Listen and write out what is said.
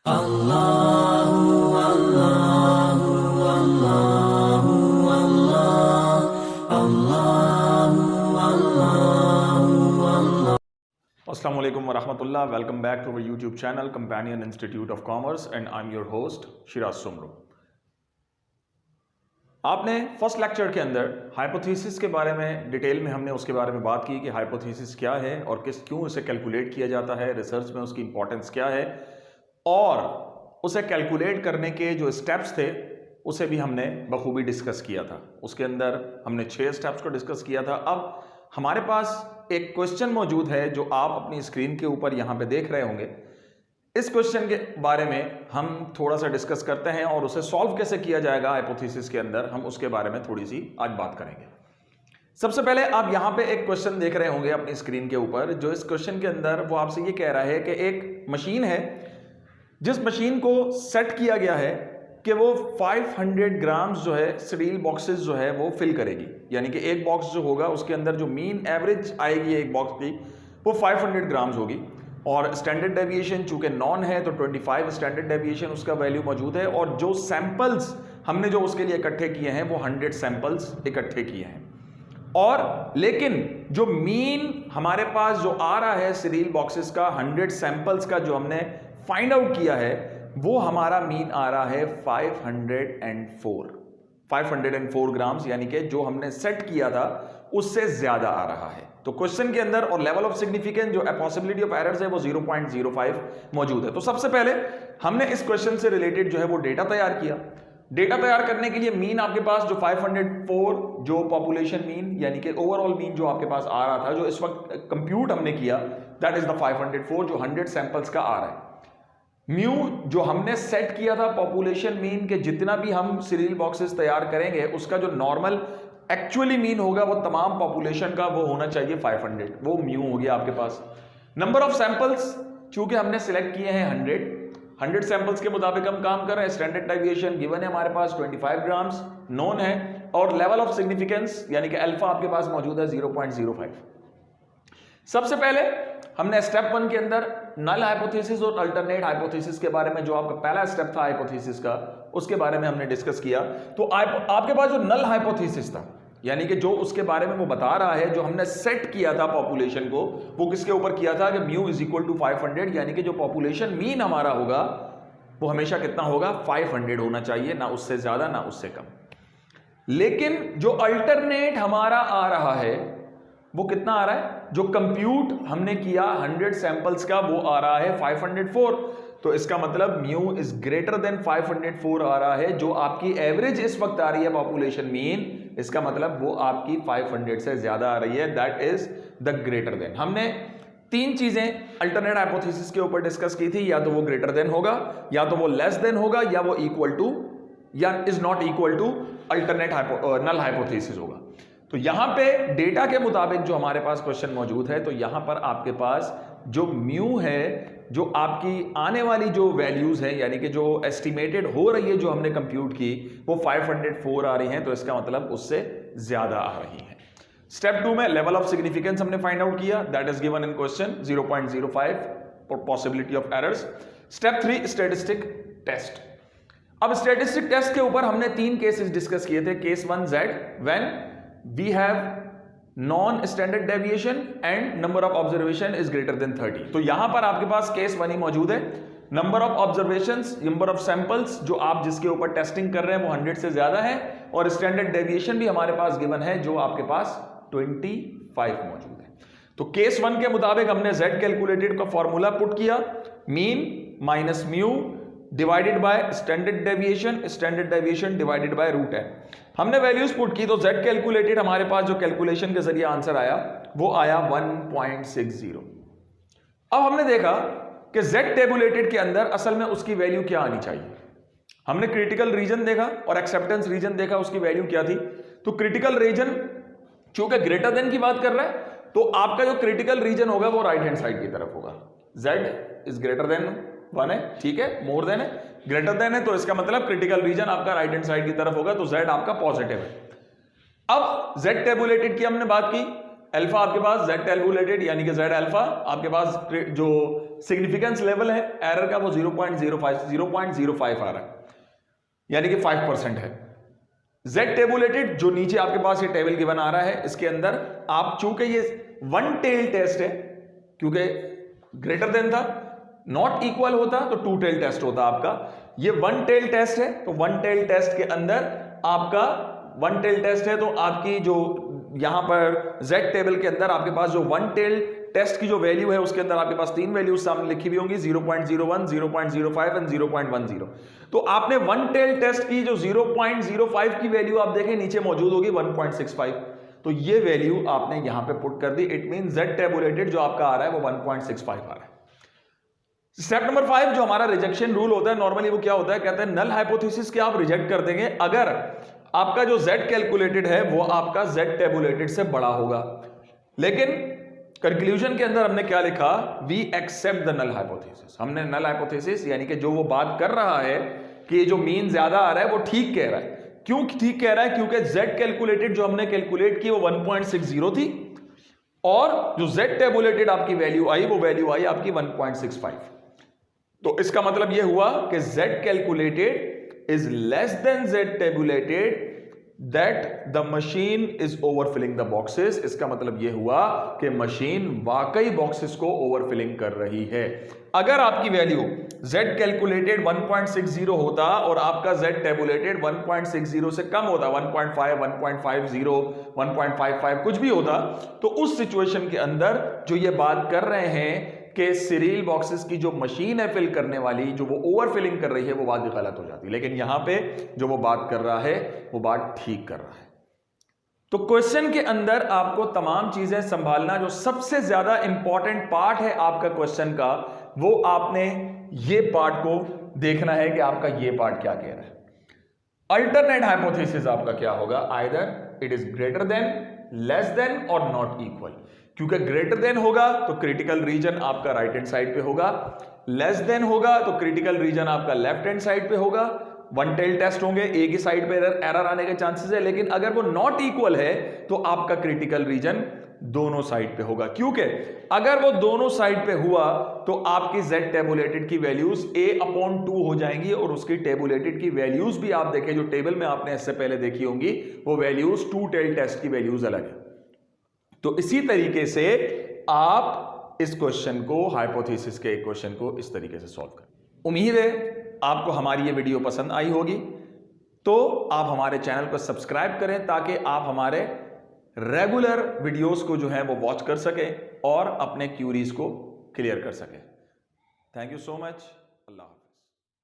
अस्सलामु अलैकुम वरहमतुल्लाह। Welcome back to our YouTube channel companion institute of commerce and I am your host Shiraz Soomro. आपने first lecture के अंदर हाइपोथेसिस के बारे में डिटेल में हमने उसके बारे में बात की कि हाइपोथेसिस क्या है और क्यों इसे कैलकुलेट किया जाता है, रिसर्च में उसकी इंपॉर्टेंस क्या है, और उसे कैलकुलेट करने के जो स्टेप्स थे उसे भी हमने बखूबी डिस्कस किया था। उसके अंदर हमने 6 स्टेप्स को डिस्कस किया था। अब हमारे पास एक क्वेश्चन मौजूद है जो आप अपनी स्क्रीन के ऊपर यहाँ पे देख रहे होंगे। इस क्वेश्चन के बारे में हम थोड़ा सा डिस्कस करते हैं और उसे सॉल्व कैसे किया जाएगा हाइपोथेसिस के अंदर, हम उसके बारे में थोड़ी सी आज बात करेंगे। सबसे पहले आप यहाँ पे एक क्वेश्चन देख रहे होंगे अपनी स्क्रीन के ऊपर। जो इस क्वेश्चन के अंदर वो आपसे ये कह रहा है कि एक मशीन है जिस मशीन को सेट किया गया है कि वो 500 ग्राम्स जो है स्टील बॉक्सेस जो है वो फिल करेगी, यानी कि एक बॉक्स जो होगा उसके अंदर जो मीन एवरेज आएगी एक बॉक्स की वो 500 ग्राम्स होगी। और स्टैंडर्ड डेविएशन चूंकि नॉन है तो 25 स्टैंडर्ड डेविएशन उसका वैल्यू मौजूद है। और जो सैंपल्स हमने जो उसके लिए इकट्ठे किए हैं वो 100 सैंपल्स इकट्ठे किए हैं। और लेकिन जो मीन हमारे पास जो आ रहा है स्टील बॉक्सेस का 100 सैंपल्स का जो हमने फाइंड आउट किया है वो हमारा मीन आ रहा है 504 ग्राम्स, यानी कि जो हमने सेट किया था उससे ज्यादा आ रहा है। तो क्वेश्चन के अंदर और लेवल ऑफ सिग्निफिकेंस जो पॉसिबिलिटी ऑफ एरर्स है वो 0.05 मौजूद है। तो सबसे पहले हमने इस क्वेश्चन से रिलेटेड जो है वो डेटा तैयार किया। डेटा तैयार करने के लिए मीन आपके पास जो 504 जो पॉपुलेशन मीन यानी कि ओवरऑल मीन जो आपके पास आ रहा था, जो इस वक्त कंप्यूट हमने किया, दैट इज द 504 जो 100 सैंपल्स का आ रहा है। म्यू जो हमने सेट किया था पॉपुलेशन मीन के जितना भी हम सीरियल बॉक्सेस तैयार करेंगे उसका जो नॉर्मल एक्चुअली मीन होगा वो तमाम पॉपुलेशन का वो होना चाहिए 500, वो म्यू हो गया आपके पास। नंबर ऑफ सैंपल्स चूंकि हमने सिलेक्ट किए हैं 100 सैंपल्स के मुताबिक हम काम कर रहे हैं। स्टैंडर्ड डेविएशन गिवन है हमारे पास 25 ग्राम्स नोन है, और लेवल ऑफ सिग्निफिकेंस यानी कि अल्फा आपके पास मौजूद है 0.05। सबसे पहले हमने स्टेप 1 के अंदर नल हाइपोथेसिस और अल्टरनेट हाइपोथेसिस के बारे में, जो आपका पहला स्टेप था हाइपोथेसिस का, उसके बारे में हमने डिस्कस किया। तो आपके पास जो नल हाइपोथेसिस था यानी कि जो उसके बारे में वो बता रहा है, जो हमने सेट किया था पॉपुलेशन को, वो किसके ऊपर किया था कि म्यू इज इक्वल टू 500, यानी कि जो पॉपुलेशन मीन हमारा होगा वो हमेशा कितना होगा 500 होना चाहिए, ना उससे ज्यादा ना उससे कम। लेकिन जो अल्टरनेट हमारा आ रहा है वो कितना आ रहा है, जो कंप्यूट हमने किया 100 सैंपल्स का वो आ रहा है 504। तो इसका मतलब म्यू इज ग्रेटर देन 504 आ रहा है। जो आपकी एवरेज इस वक्त आ रही है पॉपुलेशन मीन, इसका मतलब वो आपकी 500 से ज्यादा आ रही है, that is the greater than. हमने 3 चीजें अल्टरनेट हाइपोथेसिस के ऊपर डिस्कस की थी, या तो वो ग्रेटर देन होगा, या तो वो लेस देन होगा, या वो इक्वल टू या is not equal to alternate null hypothesis होगा। तो यहां पे डेटा के मुताबिक जो हमारे पास क्वेश्चन मौजूद है, तो यहां पर आपके पास जो म्यू है, जो आपकी आने वाली जो वैल्यूज है यानी कि जो एस्टिमेटेड हो रही है, जो हमने कंप्यूट की, वो 504 आ रही हैं। तो इसका मतलब उससे ज्यादा आ रही है। स्टेप 2 में लेवल ऑफ सिग्निफिकेंस हमने फाइंड आउट किया, that is given in question 0.05 for possibility of errors. Step 3 statistic test. अब स्टैटिस्टिक टेस्ट के ऊपर हमने 3 केसेस डिस्कस किए थे। Case 1 Z when we have non-standard deviation and number of observation is greater than 30। तो यहां पर आपके पास केस 1 ही मौजूद है। Number of observations, number of samples जो आप जिसके ऊपर टेस्टिंग कर रहे हैं वो 100 से ज्यादा है, और स्टैंडर्ड डेविएशन भी हमारे पास गिवन है जो आपके पास 25 मौजूद है। तो केस 1 के मुताबिक हमने Z कैलकुलेटेड का फॉर्मूला पुट किया, mean minus mu divided by standard deviation divided by root है। हमने वैल्यूज पुट की तो Z कैलकुलेटेड हमारे पास जो कैलकुलेशन के जरिए आंसर आया वो आया 1.60। अब हमने देखा कि Z टेबुलेटेड के अंदर असल में उसकी वैल्यू क्या आनी चाहिए। हमने क्रिटिकल रीजन देखा और एक्सेप्टेंस रीजन देखा, उसकी वैल्यू क्या थी। तो क्रिटिकल रीजन चूंकि ग्रेटर देन की बात कर रहा है, तो आपका जो क्रिटिकल रीजन होगा वो राइट हैंड साइड की तरफ होगा। Z इज ग्रेटर देन 1 है, ठीक है, मोर देन है, ग्रेटर देन है, तो इसका मतलब क्रिटिकल रीजन आपका राइट हैंड साइड की तरफ होगा, तो Z आपका पॉजिटिव है। अब Z टेबुलेटेड की हमने बात की, अल्फा आपके पास z टेबुलेटेड यानी कि z अल्फा आपके पास जो सिग्निफिकेंस लेवल है एरर का वो 0.05 आ रहा है, यानी कि 5% है। z टेबुलेटेड जो नीचे आपके पास ये टेबल गिवन आ रहा है, इसके अंदर आप चूंकि ये वन टेल टेस्ट है, क्योंकि ग्रेटर देन था, नॉट इक्वल होता तो टू टेल टेस्ट होता आपका, ये वन टेल टेस्ट है, तो वन टेल टेस्ट के अंदर आपका वन टेल टेस्ट है, तो आपकी जो यहां पर z टेबल के अंदर आपके पास जो वन टेल टेस्ट की जो वैल्यू है उसके अंदर आपके पास तीन वैल्यूज सामने लिखी हुई होंगी, 0.01, 0.05 एंड 0.10। तो आपने वन टेल टेस्ट की जो 0.05 की वैल्यू आप देखें नीचे मौजूद होगी 1.65, तो ये वैल्यू आपने यहां पे पुट कर दी। इट मीन z टेबुलेटेड जो आपका आ रहा है वो 1.65 आ रहा है। स्टेप नंबर 5 जो हमारा रिजेक्शन रूल होता है, नॉर्मली वो क्या होता है, कहते हैं नल हाइपोथेसिस के आप रिजेक्ट कर देंगे अगर आपका जो z कैलकुलेटेड है वो आपका z टेबुलेटेड से बड़ा होगा। लेकिन कंक्लूजन के अंदर हमने क्या लिखा, we accept the null hypothesis. हमने नल हाइपोथेसिस यानी कि जो वो बात कर रहा है कि जो मीन ज्यादा आ रहा है वो ठीक कह रहा है। क्यों ठीक कह रहा है, क्योंकि z कैलकुलेटेड जो हमने कैलकुलेट की वो 1.60 थी और जो z टेबुलेटेड आपकी वैल्यू आई वो वैल्यू आई आपकी 1.65। तो इसका मतलब यह हुआ कि z calculated is less than z tabulated, that the machine is overfilling the boxes. इसका मतलब यह हुआ कि मशीन वाकई बॉक्सेस को ओवरफिलिंग कर रही है। अगर आपकी वैल्यू z कैलकुलेटेड 1.60 होता और आपका z टेबुलेटेड 1.60 से कम होता, 1.5, 1.50, 1.55 कुछ भी होता, तो उस सिचुएशन के अंदर जो ये बात कर रहे हैं कि सीरियल बॉक्सेस की जो मशीन है फिल करने वाली, जो वो ओवरफिलिंग कर रही है, वो बात गलत हो जाती। लेकिन यहां पे जो वो बात कर रहा है वो बात ठीक कर रहा है। तो क्वेश्चन के अंदर आपको तमाम चीजें संभालना, जो सबसे ज्यादा इंपॉर्टेंट पार्ट है आपका क्वेश्चन का, वो आपने ये पार्ट को देखना है कि आपका ये पार्ट क्या कह रहा है। अल्टरनेट हाइपोथेसिस आपका क्या होगा, either it is greater than, less than और नॉट इक्वल। क्योंकि ग्रेटर देन होगा तो क्रिटिकल रीजन आपका राइट हैंड साइड पे होगा, लेस देन होगा तो क्रिटिकल रीजन आपका लेफ्ट हैंड साइड पे होगा। वन टेल टेस्ट होंगे, एक ही साइड पे एरर आने के चांसेस है, लेकिन अगर वो नॉट इक्वल है तो आपका क्रिटिकल रीजन दोनों साइड पे होगा। क्योंकि अगर वो दोनों साइड पे हुआ तो आपकी z टेबुलेटेड की वैल्यूज a/2 हो जाएंगी और उसकी टेबुलेटेड की वैल्यूज भी आप देखें, जो टेबल में आपने इससे पहले देखी होंगी, वो वैल्यूज टू टेल टेस्ट की वैल्यूज अलग है। तो इसी तरीके से आप इस क्वेश्चन को, हाइपोथेसिस के क्वेश्चन को इस तरीके से सॉल्व करें। उम्मीद है आपको हमारी ये वीडियो पसंद आई होगी, तो आप हमारे चैनल को सब्सक्राइब करें ताकि आप हमारे रेगुलर वीडियोस को जो है वो वॉच कर सकें और अपने क्यूरीज को क्लियर कर सकें। Thank you so much. अल्लाह हाफ़िज़।